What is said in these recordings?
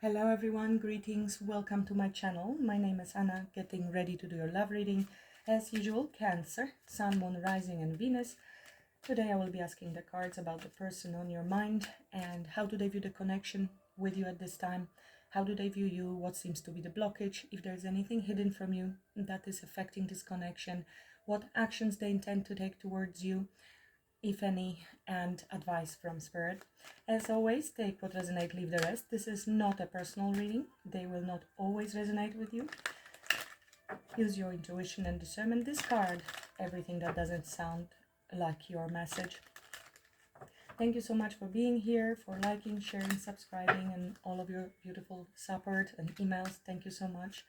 Hello everyone, greetings, welcome to my channel. My name is Anna, getting ready to do your love reading. As usual, Cancer, Sun, Moon, Rising and Venus. Today I will be asking the cards about the person on your mind and how do they view the connection with you at this time. How do they view you? What seems to be the blockage? If there's anything hidden from you that is affecting this connection, what actions they intend to take towards you, if any, and advice from Spirit. As always, take what resonates, leave the rest. This is not a personal reading. They will not always resonate with you. Use your intuition and discernment. Discard everything that doesn't sound like your message. Thank you so much for being here, for liking, sharing, subscribing, and all of your beautiful support and emails. Thank you so much.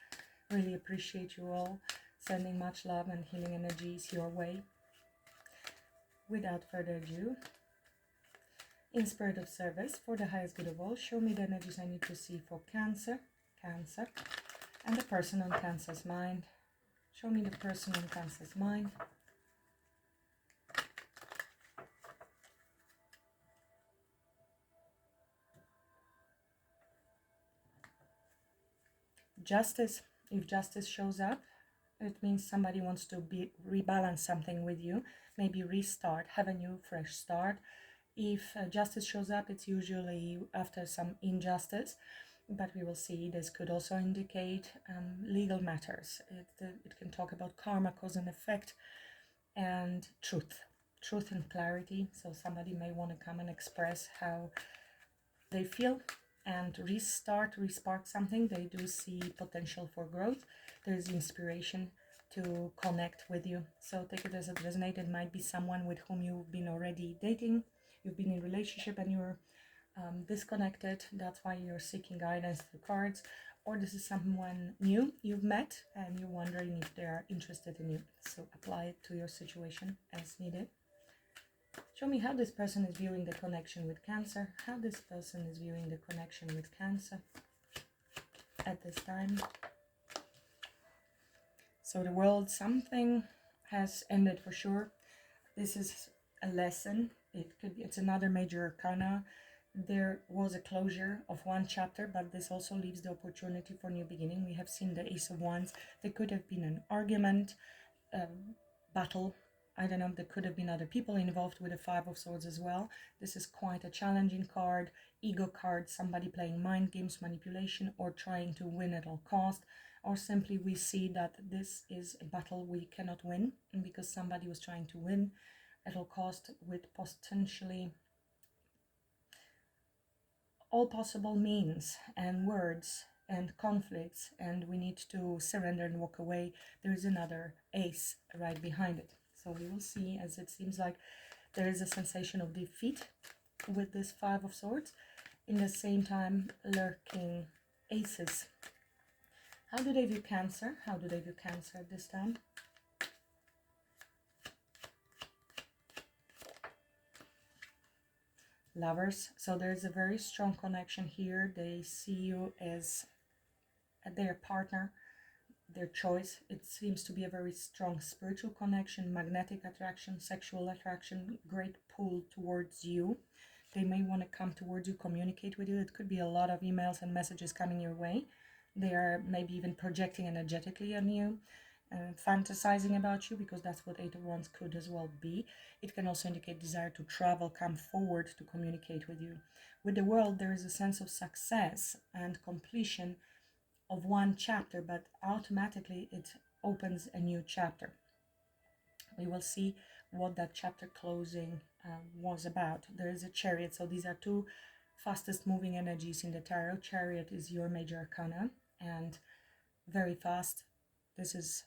Really appreciate you all. Sending much love and healing energies your way. Without further ado, in spirit of service, for the highest good of all, show me the energies I need to see for Cancer, and the person on Cancer's mind. Show me the person on Cancer's mind. Justice. If justice shows up, it means somebody wants to rebalance something with you, maybe restart, have a new fresh start. If justice shows up, it's usually after some injustice, but we will see. This could also indicate legal matters. It can talk about karma, cause and effect, and truth and clarity. So somebody may want to come and express how they feel and respark something. They do see potential for growth. There's inspiration to connect with you. So take it as it resonates. It might be someone with whom you've been already dating, you've been in a relationship and you're disconnected. That's why you're seeking guidance through cards. Or this is someone new you've met and you're wondering if they are interested in you. So apply it to your situation as needed. Show me how this person is viewing the connection with Cancer. How this person is viewing the connection with Cancer at this time. So the world, something has ended for sure. This is a lesson. It's another major arcana. There was a closure of one chapter, but this also leaves the opportunity for new beginning. We have seen the Ace of Wands. There could have been an argument, battle. I don't know, there could have been other people involved with the Five of Swords as well. This is quite a challenging card, ego card, somebody playing mind games, manipulation, or trying to win at all cost. Or simply we see that this is a battle we cannot win because somebody was trying to win at all cost with potentially all possible means and words and conflicts, and we need to surrender and walk away. There is another ace right behind it. So we will see, as it seems like there is a sensation of defeat with this Five of Swords. In the same time, lurking aces. How do they view Cancer? How do they view Cancer at this time? Lovers. So there's a very strong connection here. They see you as their partner, their choice. It seems to be a very strong spiritual connection, magnetic attraction, sexual attraction, great pull towards you. They may want to come towards you, communicate with you. It could be a lot of emails and messages coming your way. They are maybe even projecting energetically on you, fantasizing about you, because that's what Eight of Wands could as well be. It can also indicate desire to travel, come forward to communicate with you. With the World, there is a sense of success and completion of one chapter, but automatically it opens a new chapter. We will see what that chapter closing was about. There is a Chariot, so these are two fastest moving energies in the tarot. Chariot is your major arcana and very fast. This is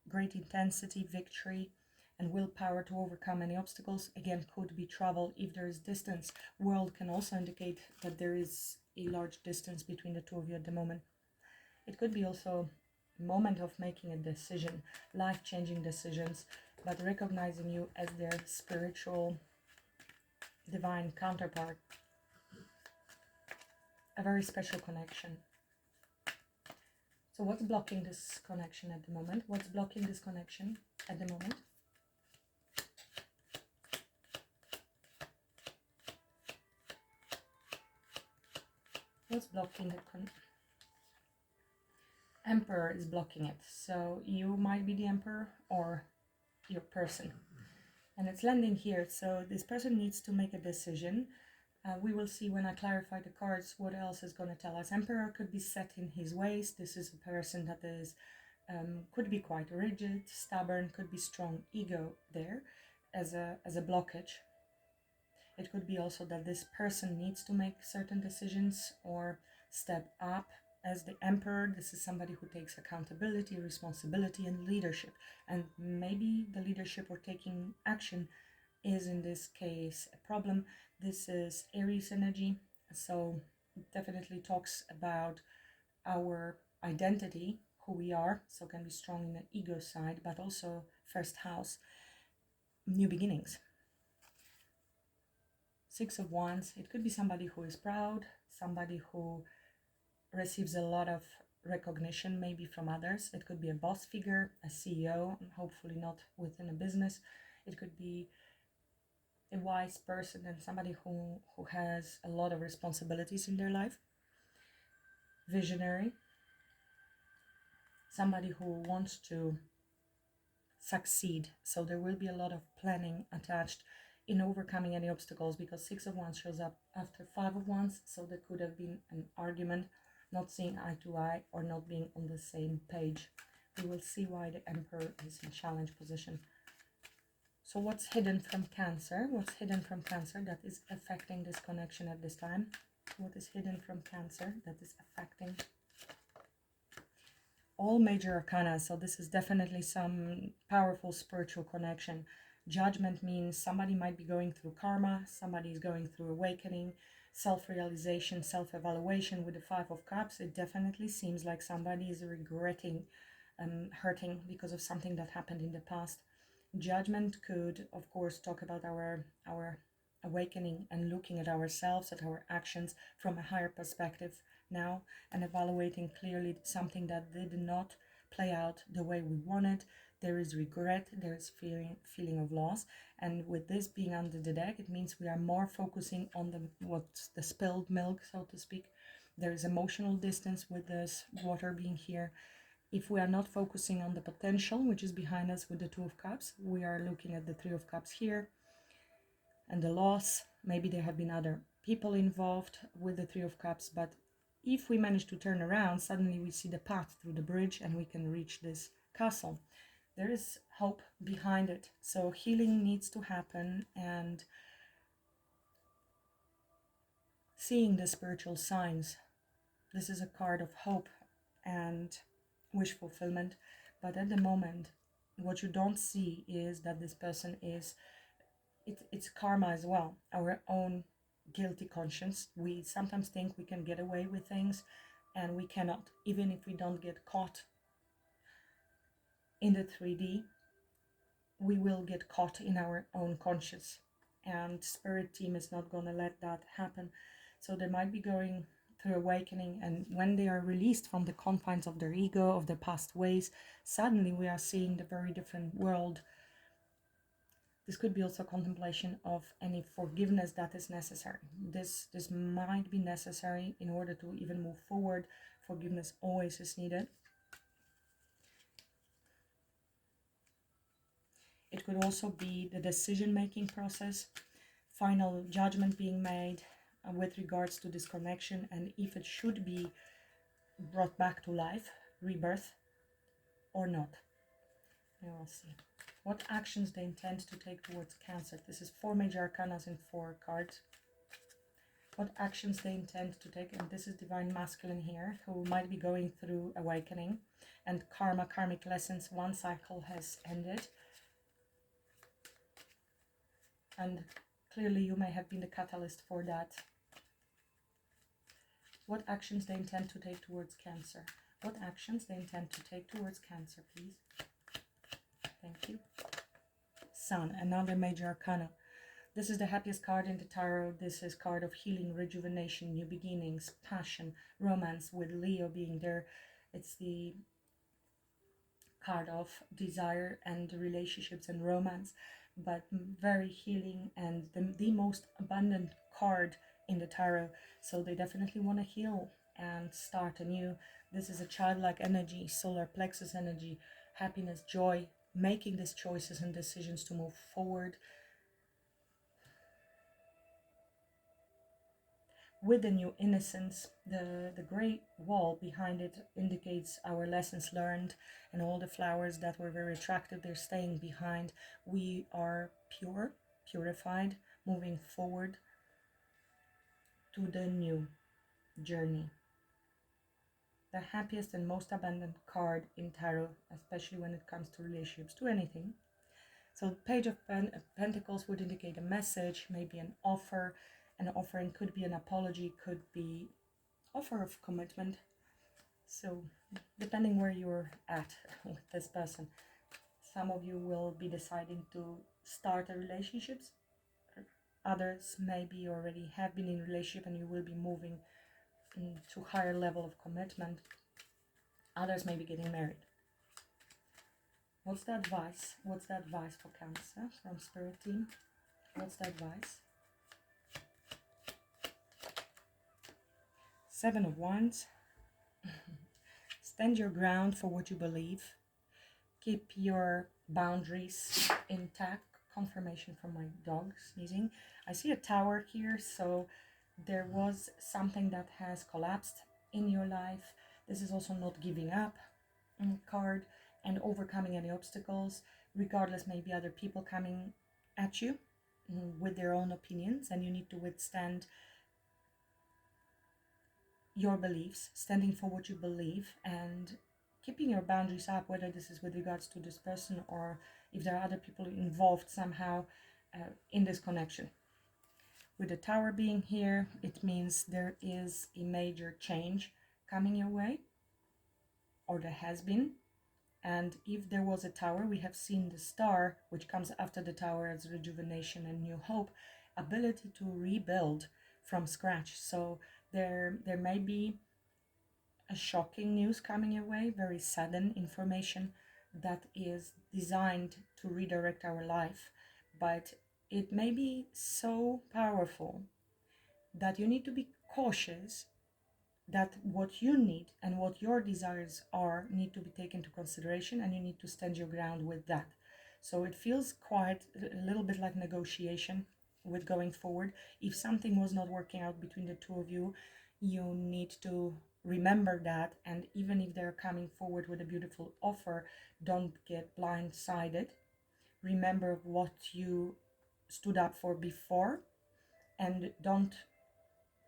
great intensity, victory, and willpower to overcome any obstacles. Again, could be travel if there is distance. World can also indicate that there is a large distance between the two of you at the moment. It could be also a moment of making a decision, life-changing decisions, but recognizing you as their spiritual, divine counterpart. A very special connection. So what's blocking this connection at the moment? What's blocking this connection at the moment? What's blocking the Emperor is blocking it. So you might be the Emperor or your person. And it's landing here. So this person needs to make a decision. We will see when I clarify the cards what else is going to tell us. Emperor could be set in his ways. This is a person that is could be quite rigid, stubborn, could be strong ego there as a blockage. It could be also that this person needs to make certain decisions or step up as the Emperor. This is somebody who takes accountability, responsibility, and leadership. And maybe the leadership or taking action is in this case a problem. This is Aries energy, so it definitely talks about our identity, who we are, so can be strong in the ego side, but also first house, new beginnings. Six of Wands, it could be somebody who is proud, somebody who receives a lot of recognition maybe from others. It could be a boss figure, a CEO, hopefully not within a business. It could be a wise person and somebody who has a lot of responsibilities in their life. Visionary, somebody who wants to succeed. So there will be a lot of planning attached in overcoming any obstacles, because Six of Wands shows up after Five of Wands. So there could have been an argument, not seeing eye to eye or not being on the same page. We will see why the Emperor is in challenge position. So what's hidden from Cancer? What's hidden from Cancer that is affecting this connection at this time? What is hidden from Cancer that is affecting all major arcana? So this is definitely some powerful spiritual connection. Judgment means somebody might be going through karma, somebody is going through awakening, self-realization, self-evaluation. With the Five of Cups, it definitely seems like somebody is regretting hurting because of something that happened in the past. Judgment could, of course, talk about our awakening and looking at ourselves, at our actions from a higher perspective now, and evaluating clearly something that did not play out the way we wanted. There is regret, there is feeling of loss, and with this being under the deck, it means we are more focusing on what's the spilled milk, so to speak. There is emotional distance with this water being here. If we are not focusing on the potential, which is behind us with the Two of Cups, we are looking at the Three of Cups here and the loss. Maybe there have been other people involved with the Three of Cups, but if we manage to turn around, suddenly we see the path through the bridge and we can reach this castle. There is hope behind it. So healing needs to happen, and seeing the spiritual signs. This is a card of hope and wish fulfillment, but at the moment what you don't see is that this person is it's karma as well, our own guilty conscience. We sometimes think we can get away with things, and we cannot. Even if we don't get caught in the 3D, we will get caught in our own conscience, and spirit team is not going to let that happen. So they might be going through awakening, and when they are released from the confines of their ego, of their past ways, suddenly we are seeing the very different world. This could be also contemplation of any forgiveness that is necessary. This might be necessary in order to even move forward. Forgiveness always is needed. It could also be the decision-making process, final judgment being made with regards to this connection, and if it should be brought back to life, rebirth, or not. We will see. What actions they intend to take towards Cancer. This is 4 major arcanas in 4 cards. What actions they intend to take, and this is Divine Masculine here, who might be going through awakening and karmic lessons. One cycle has ended, and clearly you may have been the catalyst for that. What actions they intend to take towards Cancer. What actions they intend to take towards Cancer, please. Thank you. Sun, another major arcana. This is the happiest card in the tarot. This is card of healing, rejuvenation, new beginnings, passion, romance, with Leo being there. It's the card of desire and relationships and romance, but very healing, and the most abundant card in the tarot. So they definitely want to heal and start anew. This is a childlike energy, solar plexus energy, happiness, joy, making these choices and decisions to move forward with the new innocence. The gray wall behind it indicates our lessons learned, and all the flowers that were very attractive, they're staying behind. We are pure, purified, moving forward to the new journey. The happiest and most abundant card in tarot, especially when it comes to relationships, to anything. So the Page of Pentacles would indicate a message, maybe an offer. An offering could be an apology, could be offer of commitment. So depending where you're at with this person, some of you will be deciding to start a relationship. Others maybe already have been in a relationship and you will be moving to higher level of commitment. Others may be getting married. What's the advice? What's the advice for Cancer from Spirit Team? What's the advice? Seven of Wands. Stand your ground for what you believe. Keep your boundaries intact. Confirmation from my dog sneezing. I see a tower here, so there was something that has collapsed in your life. This is also not giving up card, and overcoming any obstacles, regardless, maybe other people coming at you with their own opinions, and you need to withstand your beliefs, standing for what you believe, and keeping your boundaries up, whether this is with regards to this person or if there are other people involved somehow in this connection. With the tower being here, it means there is a major change coming your way, or there has been. And if there was a tower, we have seen the star, which comes after the tower as rejuvenation and new hope, ability to rebuild from scratch. So there may be a shocking news coming your way, very sudden information that is designed to redirect our life, but it may be so powerful that you need to be cautious that what you need and what your desires are need to be taken into consideration, and you need to stand your ground with that. So it feels quite a little bit like negotiation with going forward. If something was not working out between the two of you, you need to remember that, and even if they're coming forward with a beautiful offer, don't get blindsided. Remember what you stood up for before, and don't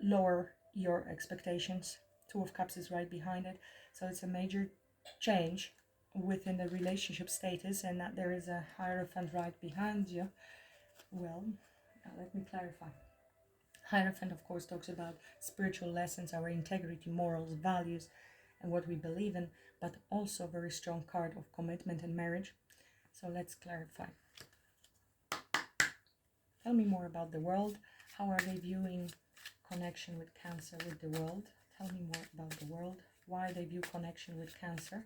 lower your expectations. Two of Cups is right behind it, so it's a major change within the relationship status, and that there is a Hierophant right behind you. Well, let me clarify. Hierophant, of course, talks about spiritual lessons, our integrity, morals, values, and what we believe in, but also a very strong card of commitment and marriage. So let's clarify. Tell me more about the world. How are they viewing connection with Cancer with the world? Tell me more about the world. Why they view connection with Cancer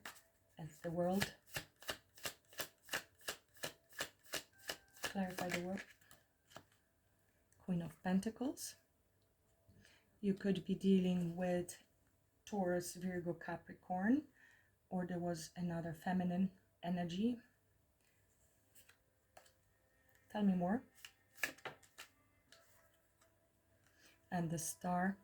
as the world. Clarify the world. Queen of Pentacles. You could be dealing with Taurus, Virgo, Capricorn, or there was another feminine energy. Tell me more. And the Star.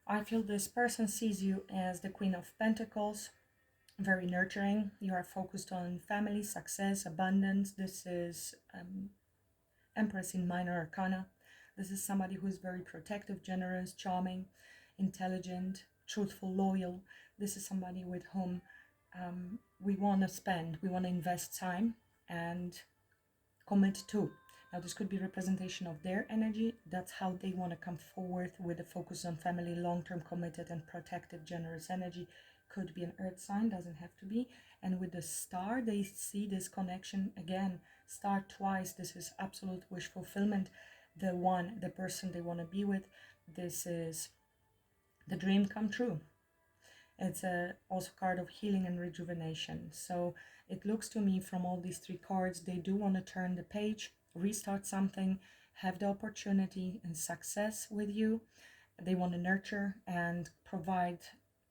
I feel this person sees you as the Queen of Pentacles, very nurturing. You are focused on family, success, abundance. This is Empress in Minor Arcana. This is somebody who is very protective, generous, charming, intelligent, truthful, loyal. This is somebody with whom we want to invest time and commit to. Now this could be representation of their energy. That's how they want to come forward with a focus on family, long-term committed and protective, generous energy. Could be an earth sign, doesn't have to be. And with the Star, they see this connection again. Star twice. This is absolute wish fulfillment. The person they want to be with. This is the dream come true. It's also a card of healing and rejuvenation. So it looks to me from all these three cards, they do want to turn the page, restart something, have the opportunity and success with you. They want to nurture and provide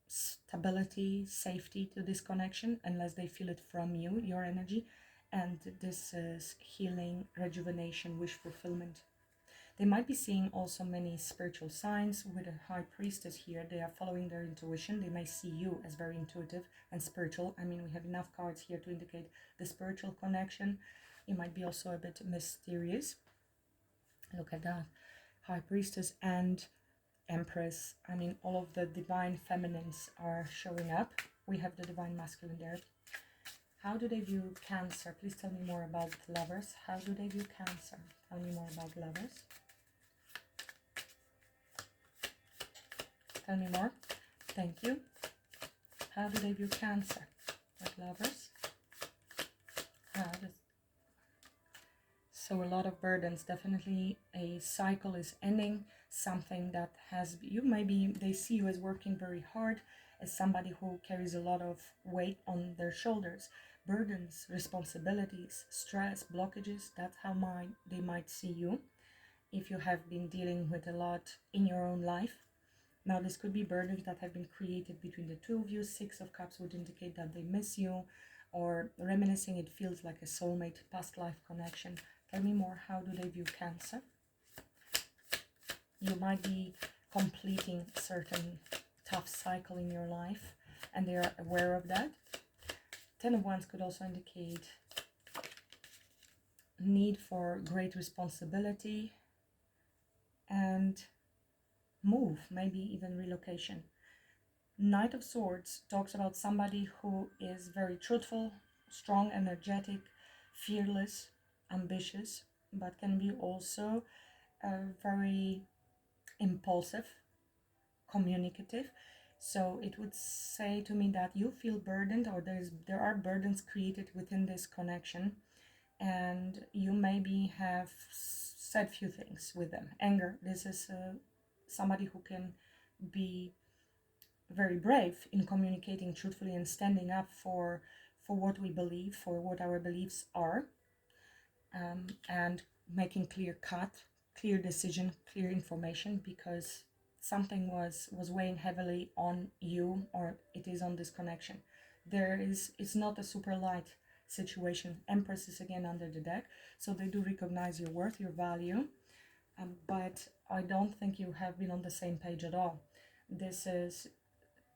stability, safety to this connection, unless they feel it from you, your energy. And this is healing, rejuvenation, wish fulfillment. They might be seeing also many spiritual signs with a high priestess here. They are following their intuition. They may see you as very intuitive and spiritual. I mean, we have enough cards here to indicate the spiritual connection. You might be also a bit mysterious. Look at that. High priestess and Empress. I mean, all of the divine feminines are showing up. We have the divine masculine there. How do they view Cancer? Please tell me more about Lovers. How do they view Cancer? Tell me more about Lovers. Tell me more. Thank you. How do they view Cancer? With Lovers. So a lot of burdens. Definitely a cycle is ending. Something that has, you maybe, they see you as working very hard, as somebody who carries a lot of weight on their shoulders. Burdens, responsibilities, stress, blockages. That's how they might see you. If you have been dealing with a lot in your own life. Now this could be burdens that have been created between the two of you. Six of Cups would indicate that they miss you, or reminiscing, it feels like a soulmate, past life connection. Tell me more. How do they view Cancer? You might be completing a certain tough cycle in your life, and they are aware of that. Ten of Wands could also indicate need for great responsibility and move, maybe even relocation. Knight of Swords talks about somebody who is very truthful, strong, energetic, fearless, ambitious, but can be also very impulsive, communicative. So it would say to me that you feel burdened, or there are burdens created within this connection, and you maybe have said few things with them. Anger. This is somebody who can be very brave in communicating truthfully and standing up for what we believe, for what our beliefs are, and making clear decision, clear information, because something was weighing heavily on you, or it is on this connection. It's not a super light situation. Empress is again under the deck, so they do recognize your worth, your value, but I don't think you have been on the same page at all. This is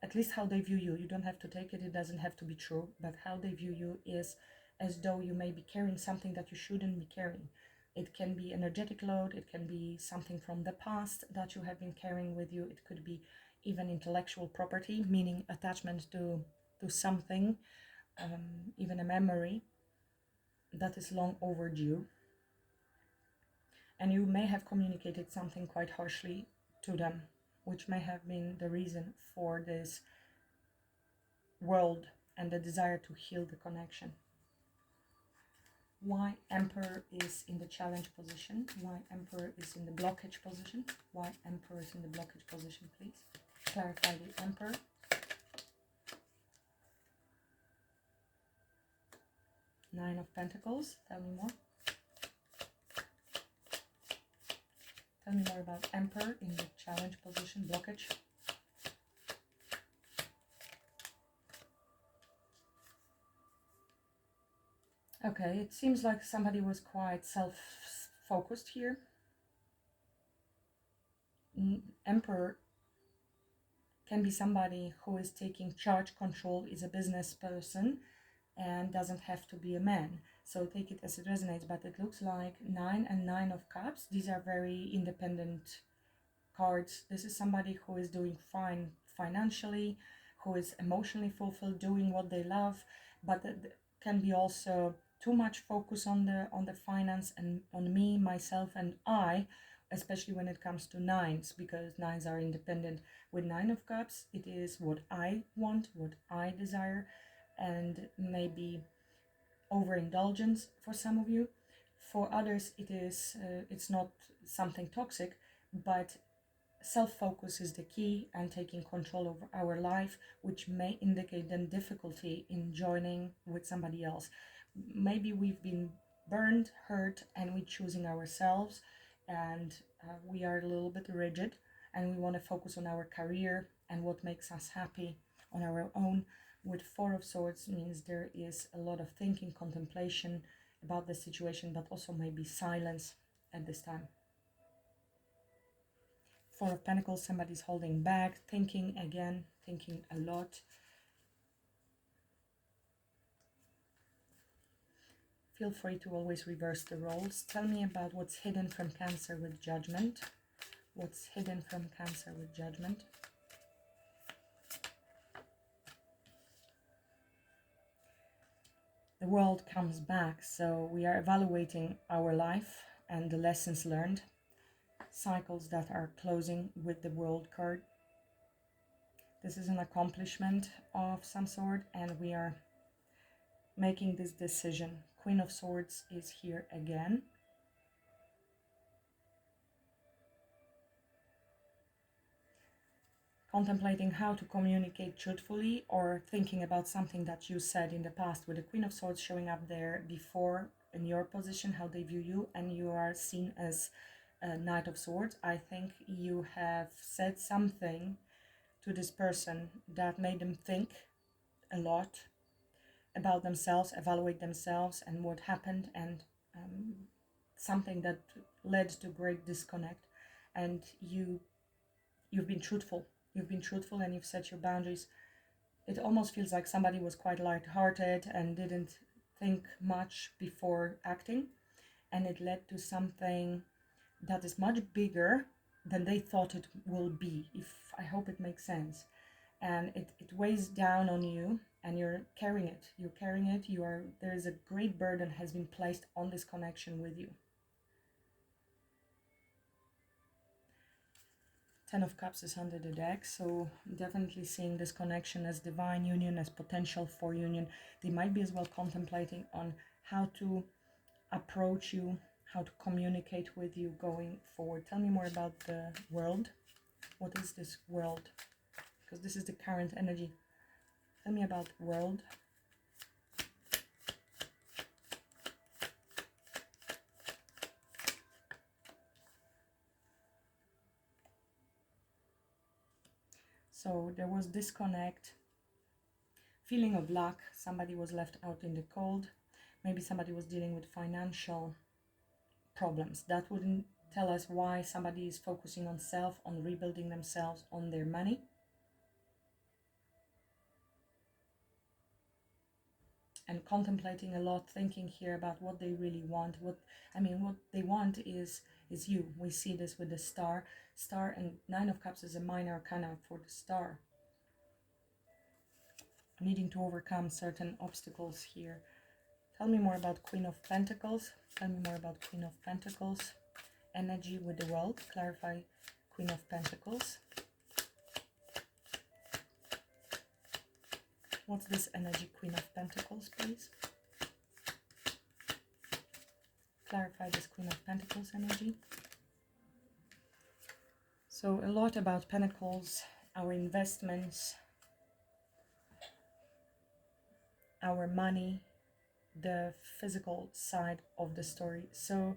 at least how they view you. You don't have to take it, it doesn't have to be true, but how they view you is as though you may be carrying something that you shouldn't be carrying. It can be energetic load, it can be something from the past that you have been carrying with you, it could be even intellectual property, meaning attachment to something, even a memory that is long overdue. And you may have communicated something quite harshly to them, which may have been the reason for this world and the desire to heal the connection. Why Emperor is in the challenge position? Why Emperor is in the blockage position? Why Emperor is in the blockage position, please? Clarify the Emperor. Nine of Pentacles. Tell me more. Tell me more about Emperor in the challenge position, blockage. Okay, it seems like somebody was quite self-focused here. Emperor can be somebody who is taking charge, control, is a business person, and doesn't have to be a man. So take it as it resonates, but it looks like 9 and 9 of Cups. These are very independent cards. This is somebody who is doing fine financially, who is emotionally fulfilled, doing what they love, but can be also too much focus on the finance and on me, myself, and I, especially when it comes to nines, because nines are independent. With 9 of Cups, it is what I want, what I desire, and maybe overindulgence for some of you. For others, it is it's not something toxic, but self-focus is the key and taking control of our life, which may indicate then difficulty in joining with somebody else. Maybe we've been burned, hurt, and we're choosing ourselves, and we are a little bit rigid, and we want to focus on our career and what makes us happy on our own. With Four of Swords means there is a lot of thinking, contemplation about the situation, but also maybe silence at this time. Four of Pentacles, somebody's holding back, thinking again, thinking a lot. Feel free to always reverse the roles. Tell me about what's hidden from Cancer with Judgment. What's hidden from Cancer with Judgment? The World comes back, so we are evaluating our life and the lessons learned. Cycles that are closing with the World card. This is an accomplishment of some sort, and we are making this decision. Queen of Swords is here again. Contemplating how to communicate truthfully, or thinking about something that you said in the past, with the Queen of Swords showing up there before in your position, how they view you, and you are seen as a Knight of Swords. I think you have said something to this person that made them think a lot about themselves, evaluate themselves and what happened, and something that led to great disconnect. And you've been truthful. You've been truthful and you've set your boundaries. It almost feels like somebody was quite light-hearted and didn't think much before acting, and it led to something that is much bigger than they thought it will be. I hope it makes sense. And it weighs down on you, and you're carrying it. There is a great burden has been placed on this connection with you. Ten of Cups is under the deck, so definitely seeing this connection as divine union, as potential for union. They might be as well contemplating on how to approach you, how to communicate with you going forward. Tell me more about the World. What is this World? Because this is the current energy. Tell me about World. So there was disconnect, feeling of lack, somebody was left out in the cold, maybe somebody was dealing with financial problems. That wouldn't tell us why somebody is focusing on self, on rebuilding themselves, on their money. And contemplating a lot, thinking here about what they really want. What they want is you. We see this with the star. Star and Nine of Cups is a minor arcana for the star. Needing to overcome certain obstacles here. Tell me more about Queen of Pentacles. Tell me more about Queen of Pentacles. Energy with the World. Clarify Queen of Pentacles. What's this energy, Queen of Pentacles, please? Clarify this Queen of Pentacles energy. So a lot about Pentacles, our investments, our money, the physical side of the story. So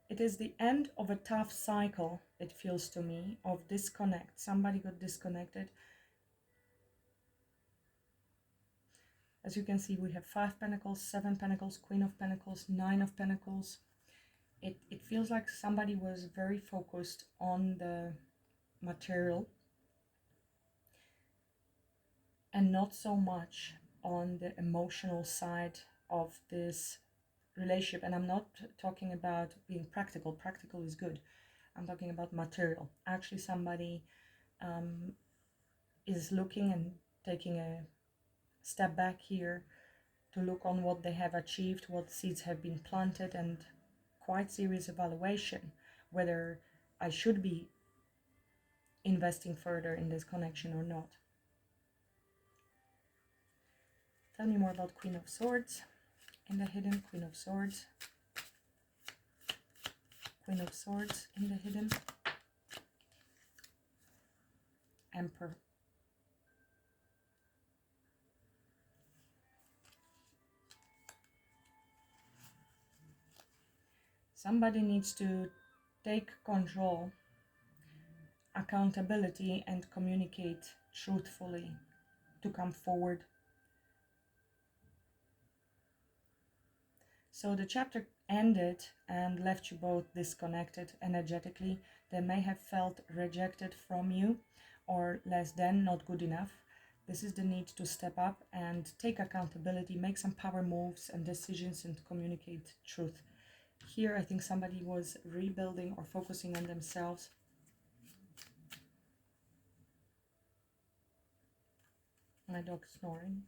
it is the end of a tough cycle, it feels to me, of disconnect. Somebody got disconnected. As you can see, we have 5 Pentacles, 7 Pentacles, Queen of Pentacles, 9 of Pentacles. It feels like somebody was very focused on the material and not so much on the emotional side of this relationship. And I'm not talking about being practical. Practical is good. I'm talking about material. Actually, somebody is looking and taking a step back here to look on what they have achieved, what seeds have been planted, and quite serious evaluation whether I should be investing further in this connection or not. Tell me more about Queen of Swords. in the hidden, Queen of Swords, Queen of Swords in the hidden, Emperor. Somebody needs to take control, accountability, and communicate truthfully to come forward. So the chapter ended and left you both disconnected energetically. They may have felt rejected from you or less than, not good enough. This is the need to step up and take accountability, make some power moves and decisions, and communicate truth. Here I think somebody was rebuilding or focusing on themselves. My dog snoring.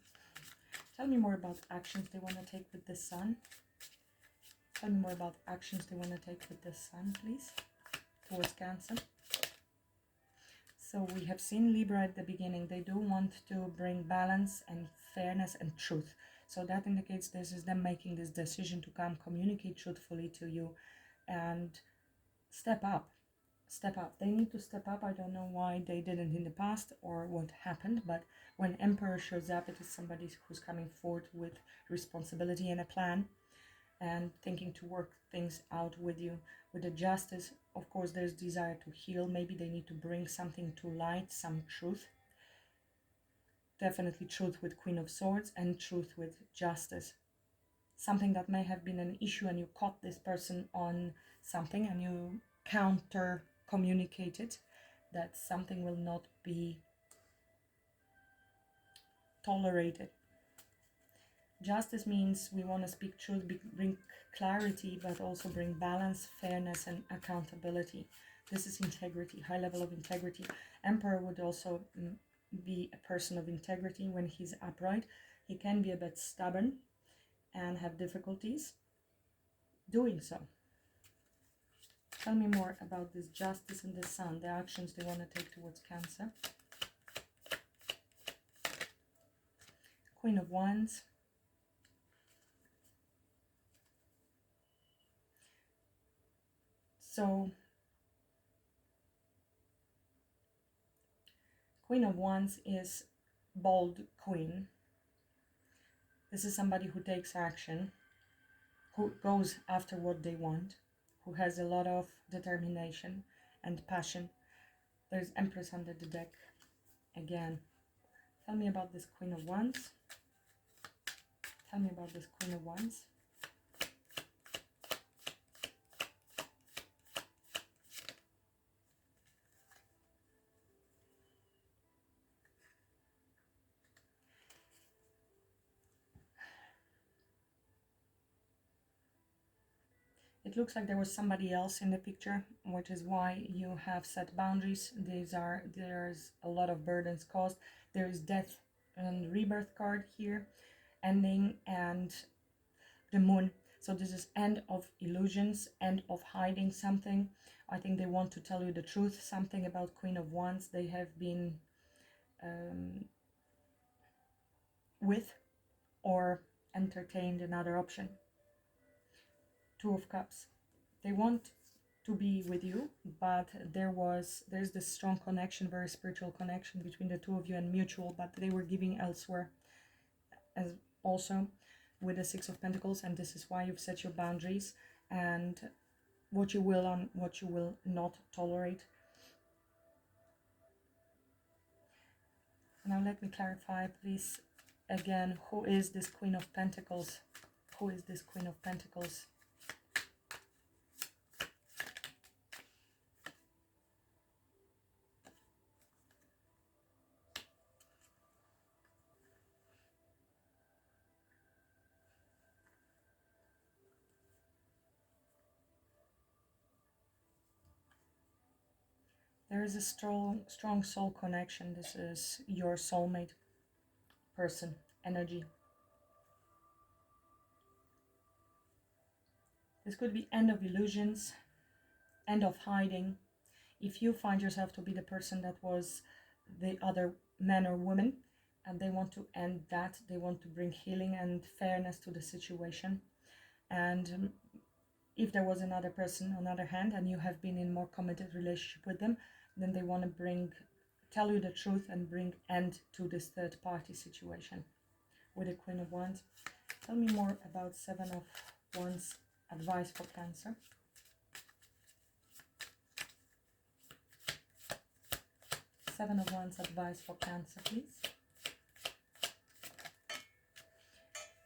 Tell me more about actions they want to take with the Sun. Tell me more about actions they want to take with the Sun, please, towards Cancer. So we have seen Libra at the beginning. They do want to bring balance and fairness and truth. So that indicates this is them making this decision to come communicate truthfully to you and step up. Step up. They need to step up. I don't know why they didn't in the past or what happened, but when Emperor shows up, it is somebody who's coming forward with responsibility and a plan and thinking to work things out with you. With the Justice, of course, there's desire to heal. Maybe they need to bring something to light, some truth. Definitely truth with Queen of Swords and truth with Justice. Something that may have been an issue and you caught this person on something and you counter communicated that something will not be tolerated. Justice means we want to speak truth, bring clarity, but also bring balance, fairness, and accountability. This is integrity, high level of integrity. Emperor would also be a person of integrity when he's upright. He can be a bit stubborn and have difficulties doing so. Tell me more about this Justice and the Sun, the actions they want to take towards Cancer. Queen of Wands. So, Queen of Wands is bold queen. This is somebody who takes action, who goes after what they want, who has a lot of determination and passion. There's Empress under the deck again. Tell me about this Queen of Wands. Tell me about this Queen of Wands. It looks like there was somebody else in the picture, which is why you have set boundaries. There's a lot of burdens caused. There is death and rebirth card here, ending, and the Moon. So this is end of illusions, end of hiding something. I think they want to tell you the truth, something about Queen of Wands. They have been with or entertained another option. Two of Cups. They want to be with you, but there's this strong connection, very spiritual connection between the two of you and mutual, but they were giving elsewhere as also with the Six of Pentacles, and this is why you've set your boundaries and what you will and what you will not tolerate. Now let me clarify, please, again, who is this Queen of Pentacles? Who is this Queen of Pentacles? There is a strong soul connection. This is your soulmate person, energy. This could be end of illusions, end of hiding. If you find yourself to be the person that was the other man or woman, and they want to end that. They want to bring healing and fairness to the situation. And if there was another person on the other hand, and you have been in more committed relationship with them, then they want to tell you the truth and bring end to this third party situation. With the Queen of Wands, tell me more about Seven of Wands advice for Cancer. Seven of Wands advice for Cancer, please.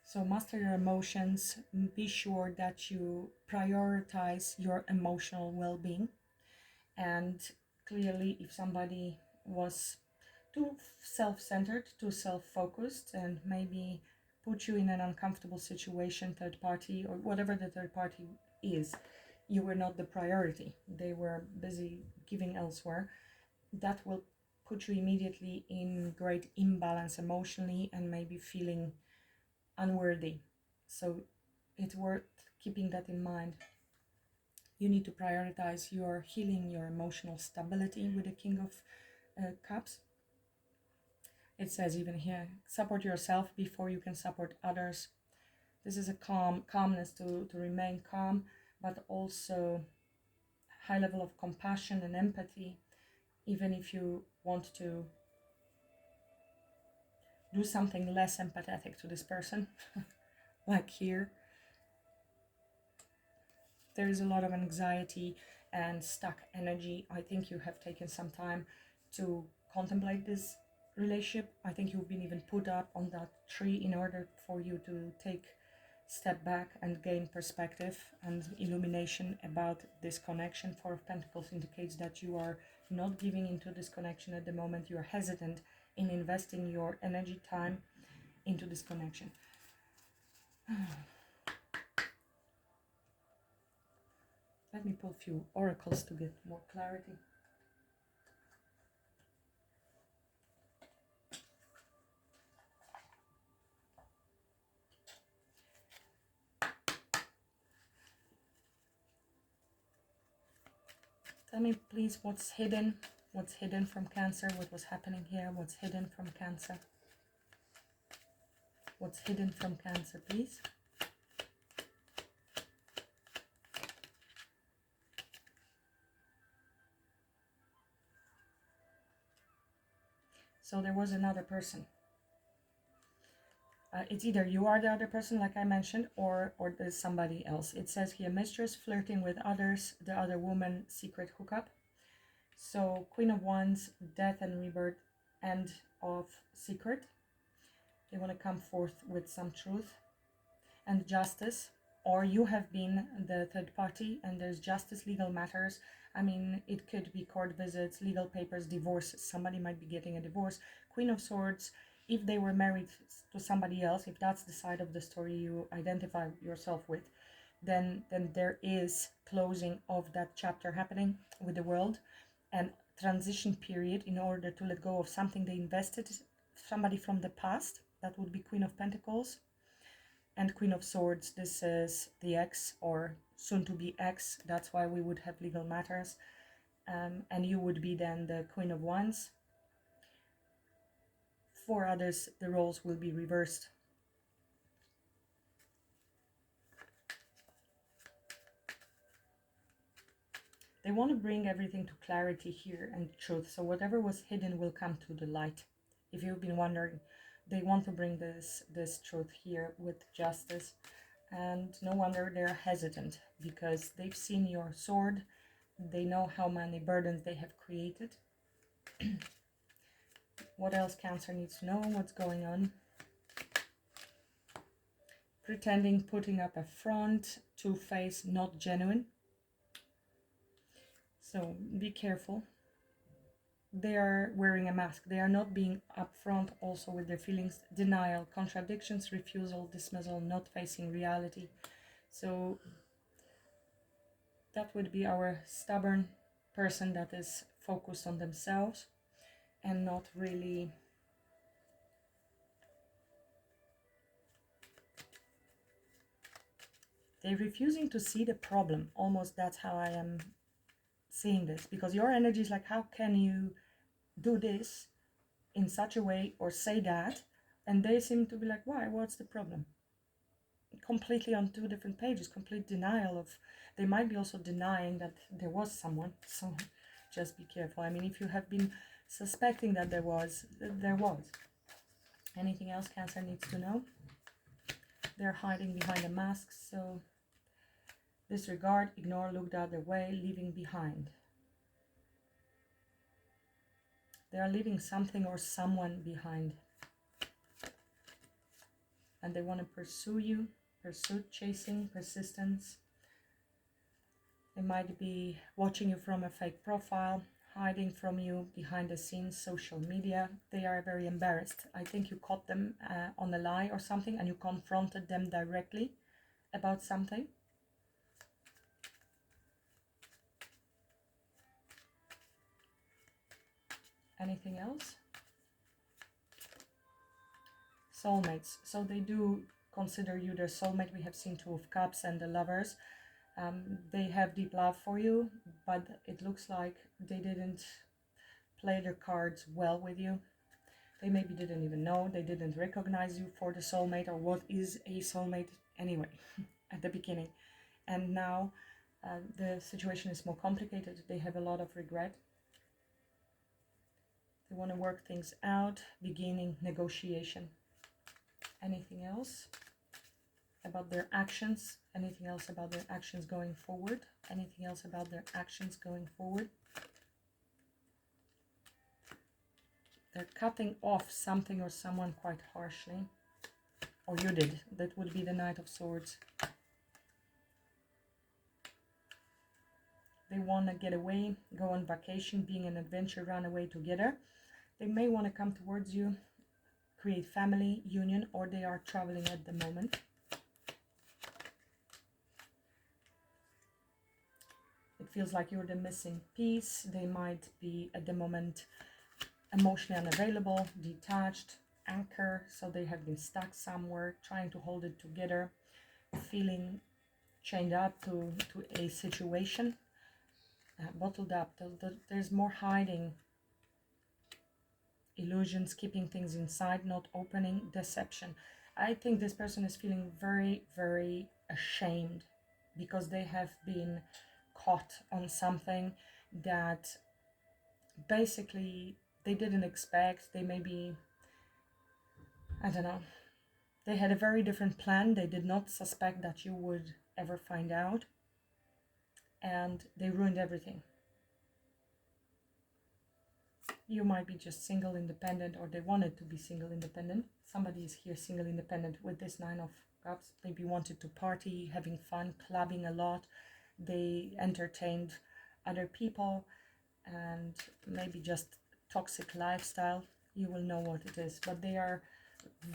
So master your emotions. Be sure that you prioritize your emotional well-being. And clearly, if somebody was too self-centered, too self-focused, and maybe put you in an uncomfortable situation, third party, or whatever the third party is, you were not the priority. They were busy giving elsewhere. That will put you immediately in great imbalance emotionally and maybe feeling unworthy. So it's worth keeping that in mind. You need to prioritize your healing, your emotional stability with the King of Cups. It says even here, support yourself before you can support others. This is a calmness to remain calm, but also high level of compassion and empathy, even if you want to do something less empathetic to this person. Like here, there is a lot of anxiety and stuck energy. I think you have taken some time to contemplate this relationship. I think you've been even put up on that tree in order for you to take step back and gain perspective and illumination about this connection. Four of Pentacles indicates that you are not giving into this connection at the moment. You are hesitant in investing your energy, time into this connection. Let me pull a few oracles to get more clarity. Tell me please what's hidden from Cancer, what was happening here, what's hidden from Cancer. What's hidden from Cancer, please. So there was another person. It's either you are the other person, like I mentioned, or there's somebody else. It says here, mistress flirting with others, the other woman, secret hookup. So Queen of Wands, death and rebirth, end of secret. They want to come forth with some truth and justice, or you have been the third party and there's justice, legal matters. I mean, it could be court visits, legal papers, divorces. Somebody might be getting a divorce. Queen of Swords, if they were married to somebody else, if that's the side of the story you identify yourself with, then there is closing of that chapter happening with the world, and transition period in order to let go of something they invested, somebody from the past. That would be Queen of Pentacles. And Queen of Swords, this is the ex or soon to be ex. That's why we would have legal matters. And you would be then the Queen of Wands. For others, the roles will be reversed. They want to bring everything to clarity here and truth. So whatever was hidden will come to the light. If you've been wondering, they want to bring this truth here with justice. And no wonder they're hesitant, because they've seen your sword. They know how many burdens they have created. What else Cancer needs to know? What's going on? Pretending, putting up a front, two-faced, not genuine. So be careful. They are wearing a mask. They are not being upfront also with their feelings. Denial, contradictions, refusal, dismissal, not facing reality. So that would be our stubborn person that is focused on themselves and not really they're refusing to see the problem. Almost that's how I am seeing this, because your energy is like, how can you do this in such a way or say that, and they seem to be like, why, what's the problem? Completely on two different pages, complete denial of, they might be also denying that there was someone. So just be careful. I mean, if you have been suspecting that there was. Anything else Cancer needs to know? They're hiding behind a mask, so disregard, ignore, look the other way, leaving behind. They are leaving something or someone behind. And they want to pursue you, pursuit, chasing, persistence. They might be watching you from a fake profile, hiding from you behind the scenes, social media. They are very embarrassed. I think you caught them on a lie or something, and you confronted them directly about something. Anything else? Soulmates. So they do consider you their soulmate. We have seen Two of Cups and the Lovers. They have deep love for you, but it looks like they didn't play their cards well with you. They maybe didn't even know, they didn't recognize you for the soulmate, or what is a soulmate anyway at the beginning. And now the situation is more complicated. They have a lot of regret. They want to work things out, beginning negotiation. Anything else about their actions? Anything else about their actions going forward? Anything else about their actions going forward? They're cutting off something or someone quite harshly. Or you did. That would be the Knight of Swords. They want to get away, go on vacation, being an adventure, run away together. They may want to come towards you, create family, union, or they are traveling at the moment. It feels like you're the missing piece. They might be at the moment emotionally unavailable, detached, anchor, so they have been stuck somewhere, trying to hold it together, feeling chained up to a situation, bottled up. There's more hiding, illusions, keeping things inside, not opening, deception. I think this person is feeling very, very ashamed because they have been caught on something that basically they didn't expect. They maybe, I don't know, they had a very different plan. They did not suspect that you would ever find out, and they ruined everything. You might be just single independent, or they wanted to be single independent. Somebody is here single independent with this Nine of Cups. Maybe wanted to party, having fun, clubbing a lot. They entertained other people, and maybe just toxic lifestyle. You will know what it is, but they are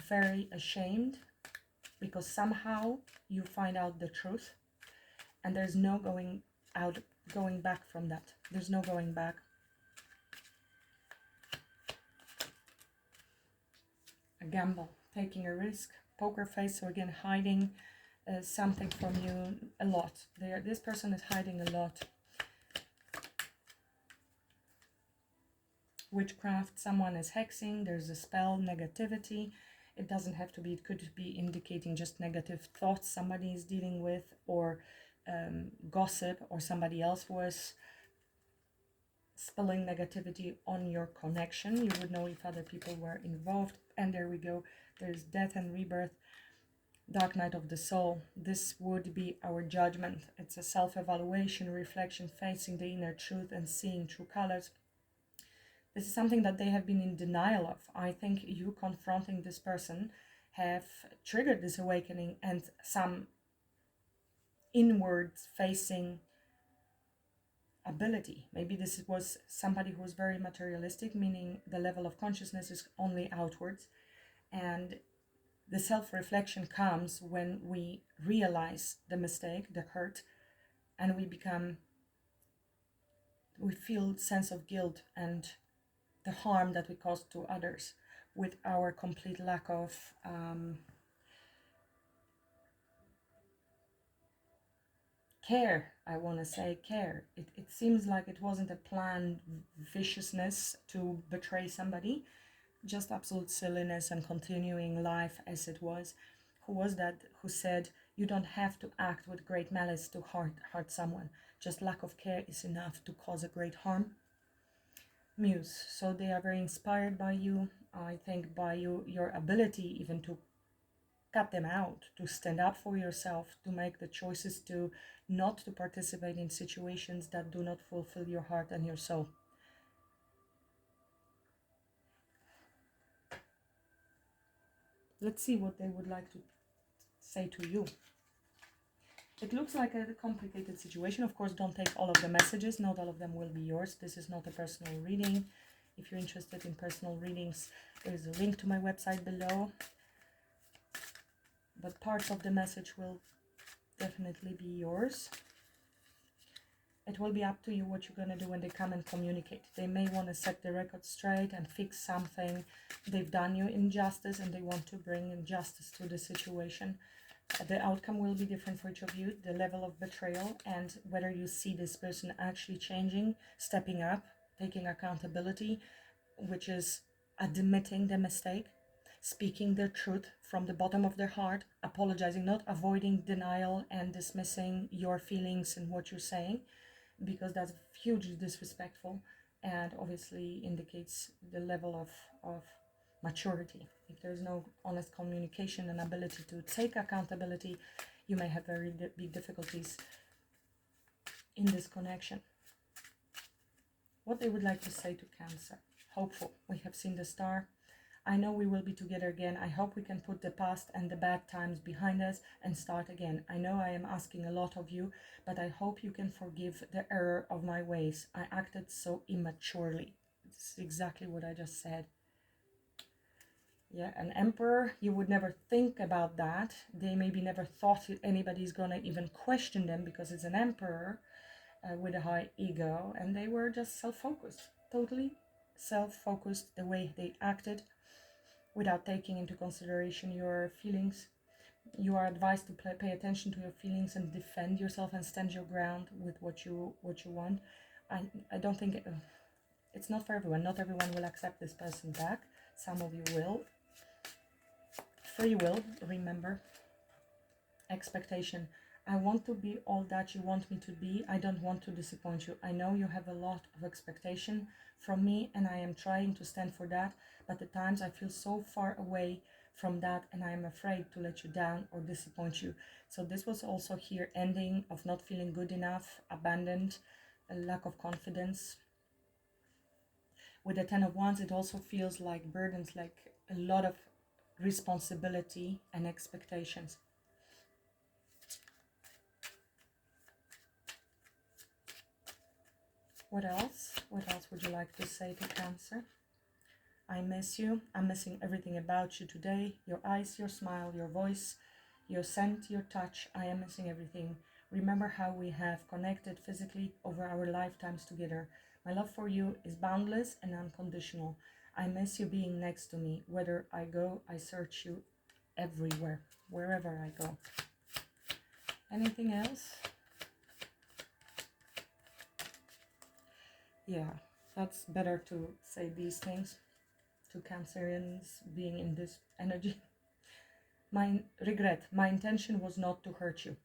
very ashamed because somehow you find out the truth, and there's no going back from that. There's no going back. A gamble, taking a risk, poker face. So again, hiding something from you a lot. This person is hiding a lot. Witchcraft, someone is hexing, there's a spell, negativity. It doesn't have to be, it could be indicating just negative thoughts somebody is dealing with, or gossip, or somebody else was spilling negativity on your connection. You would know if other people were involved. And there we go. There's death and rebirth. Dark night of the soul. This would be our judgment. It's a self-evaluation, reflection, facing the inner truth and seeing true colors. This is something that they have been in denial of. I think you confronting this person have triggered this awakening and some inwards facing ability. Maybe this was somebody who was very materialistic, meaning the level of consciousness is only outwards. And the self-reflection comes when we realize the mistake, the hurt, and we feel sense of guilt and the harm that we caused to others with our complete lack of care. I want to say care. It seems like it wasn't a planned viciousness to betray somebody. just absolute silliness and continuing life as it was. Who was that who said, you don't have to act with great malice to hurt someone. Just lack of care is enough to cause a great harm. Muse. So they are very inspired by you. I think by your ability even to cut them out, to stand up for yourself, to make the choices to not to participate in situations that do not fulfill your heart and your soul. Let's see what they would like to say to you. It looks like a complicated situation. Of course, don't take all of the messages. Not all of them will be yours. This is not a personal reading. If you're interested in personal readings, there is a link to my website below. But parts of the message will definitely be yours. It will be up to you what you're going to do when they come and communicate. They may want to set the record straight and fix something. They've done you injustice and they want to bring injustice to the situation. The outcome will be different for each of you, the level of betrayal, and whether you see this person actually changing, stepping up, taking accountability, which is admitting the mistake, speaking their truth from the bottom of their heart, apologizing, not avoiding denial and dismissing your feelings and what you're saying, because that's hugely disrespectful and obviously indicates the level of maturity. If there's no honest communication and ability to take accountability, you may have very big difficulties in this connection. What they would like to say to Cancer. Hopeful. We have seen the star. I know we will be together again. I hope we can put the past and the bad times behind us and start again. I know I am asking a lot of you, but I hope you can forgive the error of my ways. I acted so immaturely. It's exactly what I just said. Yeah, an emperor, you would never think about that. They maybe never thought anybody's gonna even question them because it's an emperor with a high ego, and they were just self-focused, totally self-focused, the way they acted without taking into consideration your feelings. You are advised to pay attention to your feelings and defend yourself and stand your ground with what you want. I don't think it's not for everyone. Not everyone will accept this person back. Some of you will. Free will, remember. Expectation. I want to be all that you want me to be. I don't want to disappoint you. I know you have a lot of expectation from me and I am trying to stand for that, but at times I feel so far away from that and I am afraid to let you down or disappoint you. So this was also here ending of not feeling good enough, abandoned, a lack of confidence. With the 10 of Wands, it also feels like burdens, like a lot of responsibility and expectations. What else? What else would you like to say to Cancer? I miss you. I'm missing everything about you today. Your eyes, your smile, your voice, your scent, your touch. I am missing everything. Remember how we have connected physically over our lifetimes together. My love for you is boundless and unconditional. I miss you being next to me. Wherever I go, I search you everywhere, wherever I go. Anything else? Yeah, that's better to say these things to Cancerians being in this energy. My regret, my intention was not to hurt you.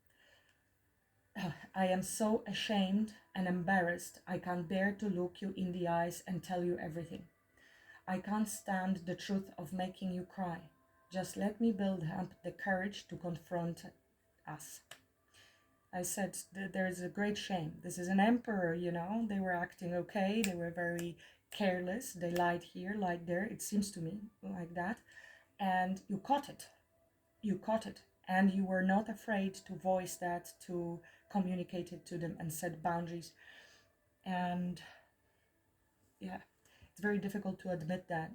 I am so ashamed and embarrassed. I can't bear to look you in the eyes and tell you everything. I can't stand the truth of making you cry. Just let me build up the courage to confront us. I said there is a great shame. This is an emperor, you know. They were acting okay. They were very careless. They lied here, lied there. It seems to me like that. And you caught it. You caught it. And you were not afraid to voice that, to communicate it to them and set boundaries. And yeah, it's very difficult to admit that.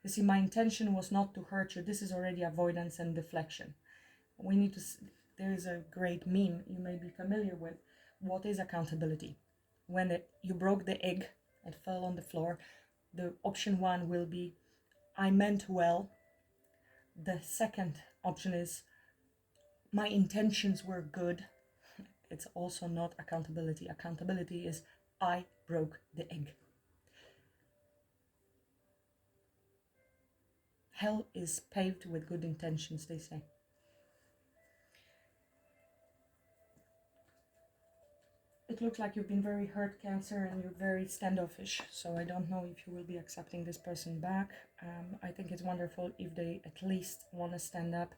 You see, my intention was not to hurt you. This is already avoidance and deflection. We need to, there is a great meme you may be familiar with. What is accountability? When you broke the egg, it fell on the floor, the option one will be, I meant well. The second option is, my intentions were good. It's also not accountability. Accountability is, I broke the egg. Hell is paved with good intentions, they say. It looks like you've been very hurt, Cancer, and you're very standoffish. So I don't know if you will be accepting this person back. I think it's wonderful if they at least want to stand up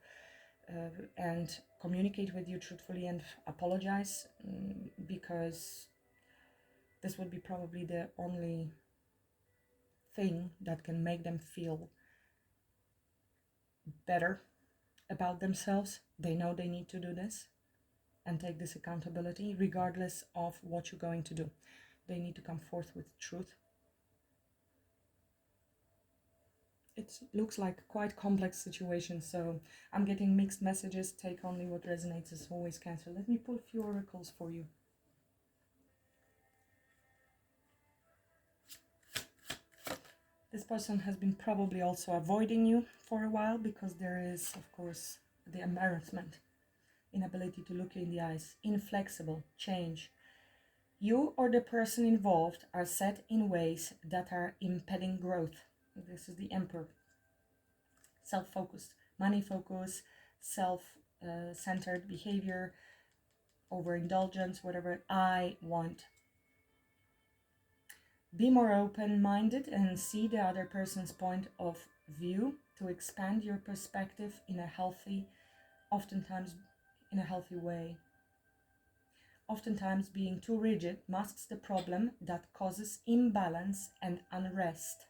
and communicate with you truthfully and apologize, because this would be probably the only thing that can make them feel better about themselves. They know they need to do this and take this accountability regardless of what you're going to do. They need to come forth with truth. It looks like quite complex situation, so I'm getting mixed messages. Take only what resonates as always, Cancer. Let me pull a few oracles for you. This person has been probably also avoiding you for a while because there is, of course, the embarrassment, inability to look you in the eyes, inflexible, change. You or the person involved are set in ways that are impeding growth. This is the Emperor. Self-focused, money focus, self-centered behavior, overindulgence, whatever. I want. Be more open-minded and see the other person's point of view to expand your perspective in a healthy, oftentimes in a healthy way. Oftentimes being too rigid masks the problem that causes imbalance and unrest.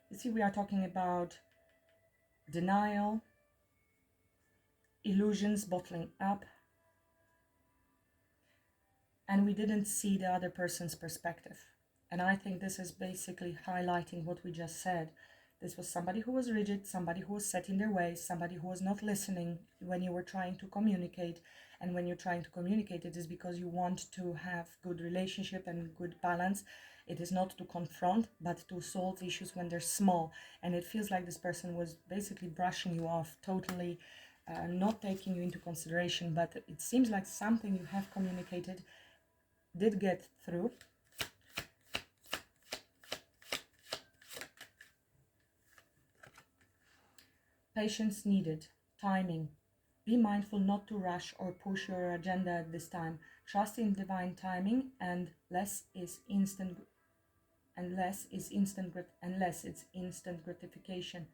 You see, we are talking about denial, illusions bottling up, and we didn't see the other person's perspective. And I think this is basically highlighting what we just said. This was somebody who was rigid, somebody who was set in their ways, somebody who was not listening when you were trying to communicate. And when you're trying to communicate, it is because you want to have good relationship and good balance. It is not to confront, but to solve issues when they're small. And it feels like this person was basically brushing you off, totally not taking you into consideration. But it seems like something you have communicated did get through. Patience needed, timing. Be mindful not to rush or push your agenda at this time. Trust in divine timing, and less is instant gratification.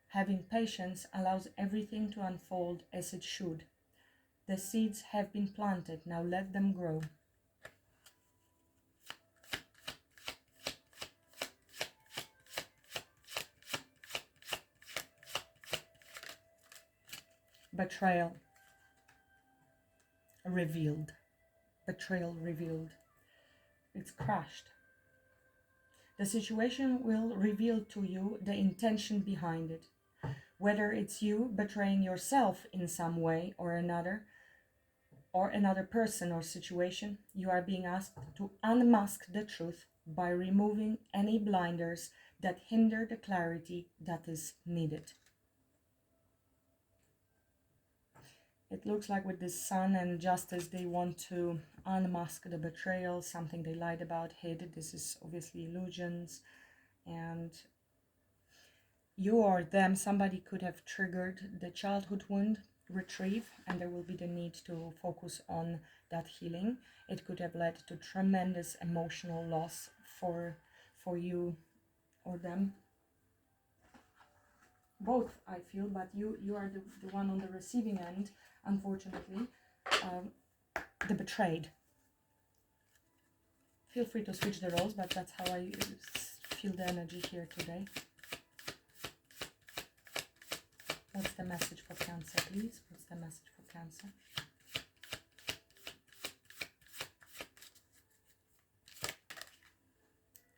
Having patience allows everything to unfold as it should. The seeds have been planted, now let them grow. Betrayal revealed. Betrayal revealed. It's crushed. The situation will reveal to you the intention behind it. Whether it's you betraying yourself in some way or another person or situation, you are being asked to unmask the truth by removing any blinders that hinder the clarity that is needed. It looks like with this Sun and Justice, they want to unmask the betrayal, something they lied about, hid. This is obviously illusions. And you or them, somebody could have triggered the childhood wound, retrieve, and there will be the need to focus on that healing. It could have led to tremendous emotional loss for you or them. Both, I feel, but you are the one on the receiving end, unfortunately, the betrayed. Feel free to switch the roles, but that's how I feel the energy here today. What's the message for Cancer, please? What's the message for Cancer?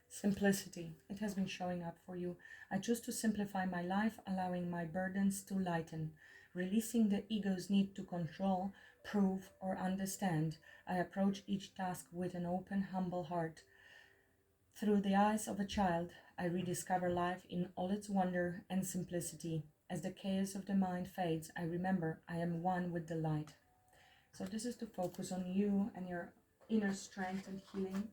Simplicity. It has been showing up for you. I choose to simplify my life, allowing my burdens to lighten, releasing the ego's need to control, prove, or understand. I approach each task with an open, humble heart. Through the eyes of a child, I rediscover life in all its wonder and simplicity. As the chaos of the mind fades, I remember I am one with the light. So this is to focus on you and your inner strength and healing,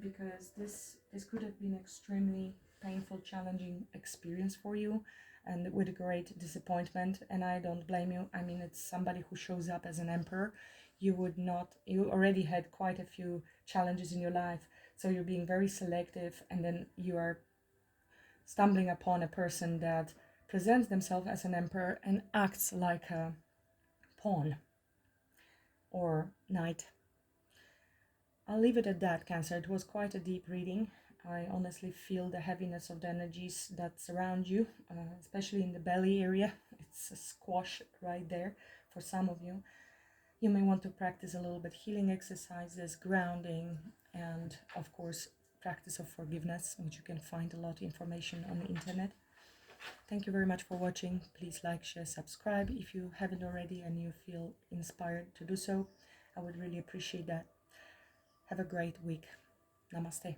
because this could have been extremely painful, challenging experience for you. and with great disappointment. And I don't blame you. I mean, it's somebody who shows up as an emperor. You already had quite a few challenges in your life, so you're being very selective, and then you are stumbling upon a person that presents themselves as an emperor and acts like a pawn or knight. I'll leave it at that, Cancer. It was quite a deep reading. I honestly feel the heaviness of the energies that surround you, especially in the belly area. It's a squash right there for some of you. You may want to practice a little bit healing exercises, grounding, and of course, practice of forgiveness, which you can find a lot of information on the internet. Thank you very much for watching. Please like, share, subscribe if you haven't already and you feel inspired to do so. I would really appreciate that. Have a great week. Namaste.